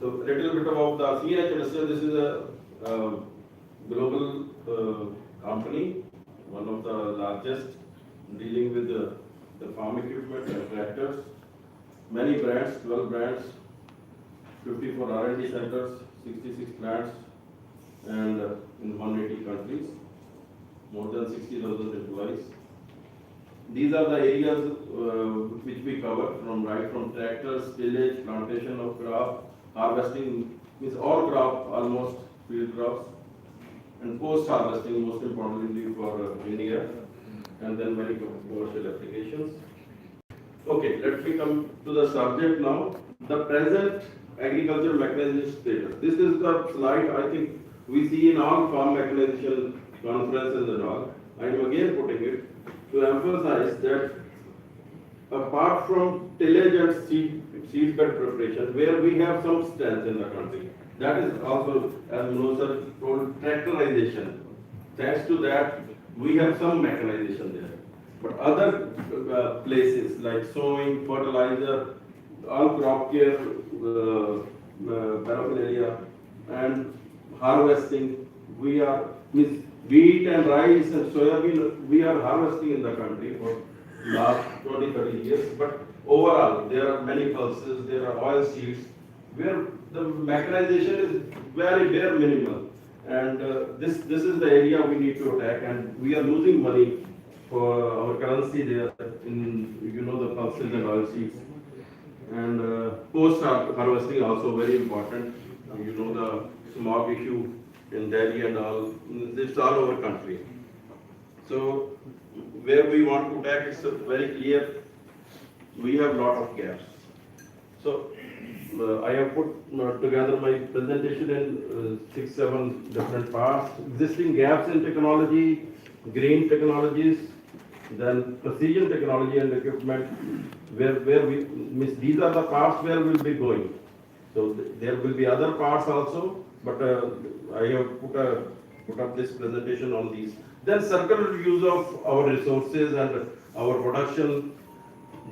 So a little bit about the CNH Industrial. This is a global company, one of the largest, dealing with the farm equipment and tractors. Many brands, 12 brands, 54 R&D centers, 66 plants, and in 180 countries, more than 60,000 employees. These are the areas which we cover, from tractors, tillage, plantation of crop, harvesting, means all crop, almost field crops, and post-harvesting, most importantly for India, and then many commercial applications. Okay, let me come to the subject now. The present agricultural mechanization status. This is the slide I think we see in all farm mechanization conferences and all. I am again putting it to emphasize that apart from tillage and seed bed preparation, where we have some strength in the country, that is also, as Manoj sir told, tractorization. Thanks to that, we have some mechanization there. But other places like sowing, fertilizer, all crop care, paraphernalia, and harvesting, we are, wheat and rice and soybean, we are harvesting in the country for last 20-30 years. But overall, there are many pulses, there are oil seeds, where the mechanization is very bare minimal. And this is the area we need to attack, and we are losing money for our currency there in, the pulses and oil seeds. And post harvesting also very important. The smog issue in Delhi and all, it's all over country. So where we want to attack, it's very clear. We have a lot of gaps. So I have put together my presentation in 6-7 different parts. Existing gaps in technology, green technologies, then precision technology and equipment, where we these are the parts where we'll be going. So there will be other parts also, but I have put up this presentation on these. Then circular use of our resources and our production.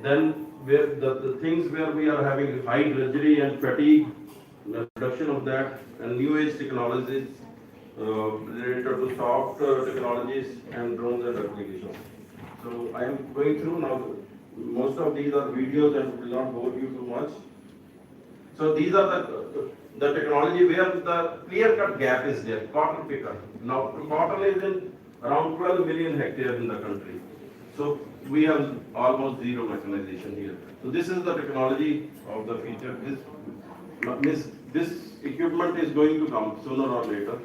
Then where the things where we are having high drudgery and fatigue, the reduction of that, and new age technologies related to soft technologies and drones and applications. So I am going through now. Most of these are videos and will not bore you too much. So these are the technology where the clear-cut gap is there. Cotton picker. Now cotton is in around 12 million hectares in the country. So we have almost zero mechanization here. So this is the technology of the future. This equipment is going to come sooner or later.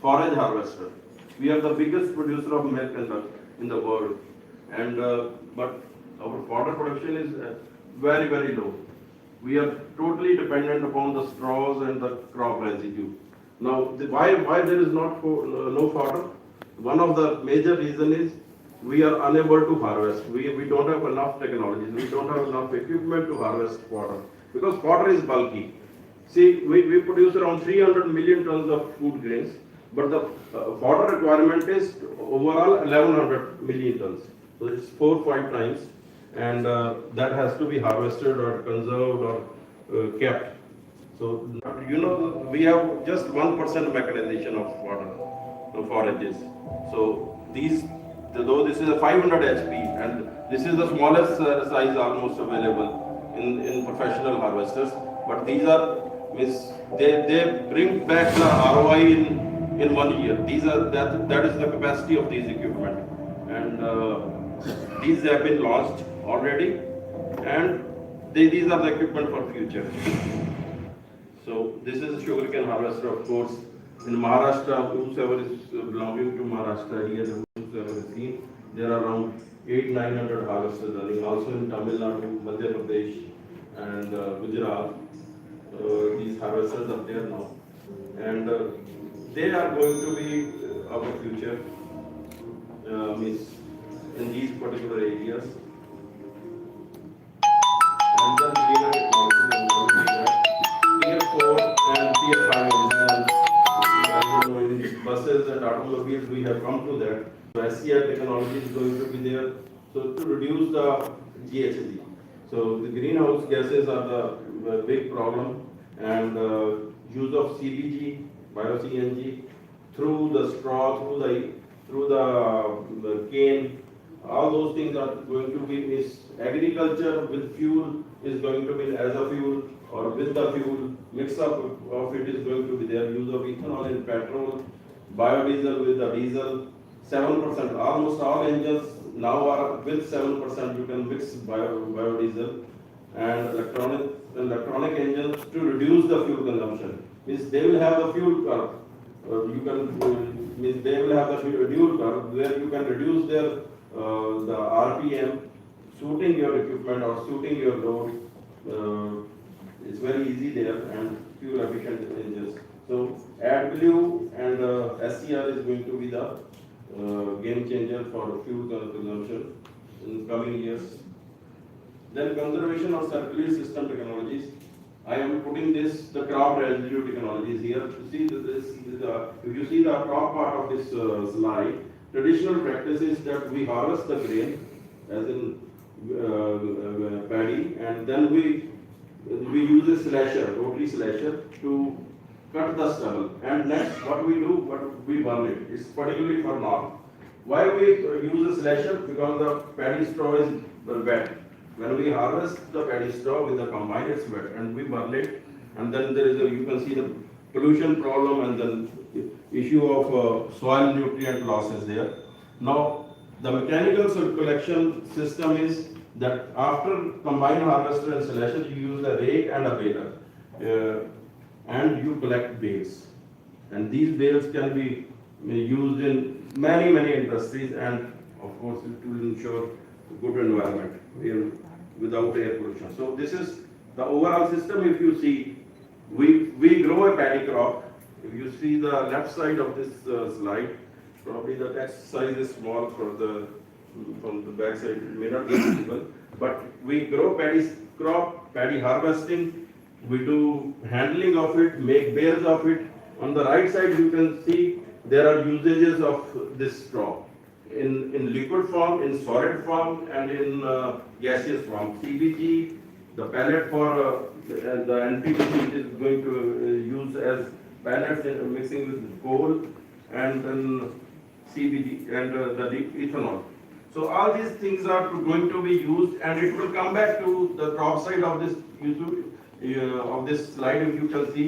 Forage harvester. We are the biggest producer of milk in the world, and but our fodder production is very, very low. We are totally dependent upon the straws and the crop residue. Now, why there is no fodder? One of the major reasons is we are unable to harvest. We don't have enough technologies. We don't have enough equipment to harvest fodder, because fodder is bulky. See, we produce around 300 million tons of food grains, but the fodder requirement is overall 1100 million tons. So it's 4-5 times, and that has to be harvested or conserved or kept. So we have just 1% mechanization of forages. So though this is a 500 HP, and this is the smallest size almost available in professional harvesters, but these are they bring back the ROI in 1 year. That is the capacity of these equipment, and these have been launched already, and these are the equipment for future. So this is a sugarcane harvester, of course. In Maharashtra, whosoever is belonging to Maharashtra here, whosoever is seen, there are around 800-900 harvesters running. Also in Tamil Nadu, Madhya Pradesh, and Gujarat, these harvesters are there now, and they are going to be our future. In these particular areas. And then greener technology, Tier 4 and Tier 5 in buses and automobiles, we have come to that. So SCR technology is going to be there, so to reduce the GHG. So the greenhouse gases are the big problem, and use of CBG, bio-CNG, through the straw, the cane. All those things are going to be agriculture with fuel is going to be as a fuel, or with the fuel, mix up of it is going to be there. Use of ethanol in petrol, biodiesel with the diesel, 7%. Almost all engines now are with 7%. You can mix biodiesel, and electronic engines to reduce the fuel consumption. Means they will have the fuel curve. You can means they will have the fuel curve where you can reduce their the RPM, suiting your equipment or suiting your load. It's very easy there, and fuel efficient engines. So AdBlue and SCR is going to be the game changer for fuel consumption in coming years. Then conservation of circulated system technologies. I am putting the crop residue technologies here. If you see the top part of this slide, traditional practice is that we harvest the grain, as in paddy, and then we use a slasher, rotary slasher, to cut the stubble. And next, what we burn it. It's particularly for north. Why we use a slasher? Because the paddy straw is wet. When we harvest the paddy straw with the combine, it's wet, and we burn it. And then there is you can see the pollution problem, and then the issue of soil nutrient losses there. Now, the mechanical circulation system is that after combine harvester and slasher, you use a rake and a baler, and you collect bales. And these bales can be used in many industries, and of course to ensure good environment without air pollution. So this is the overall system. If you see, we grow a paddy crop. If you see the left side of this slide, probably the text size is small from the back side, it may not be visible, but we grow paddy crop, paddy harvesting, we do handling of it, make bales of it. On the right side you can see there are usages of this straw in liquid form, in solid form, and in gaseous form. CBG, the pellet for the NPVC is going to use as pellets mixing with coal, and then CBG and the ethanol. So all these things are going to be used, and it will come back to the top side of this slide. If you can see,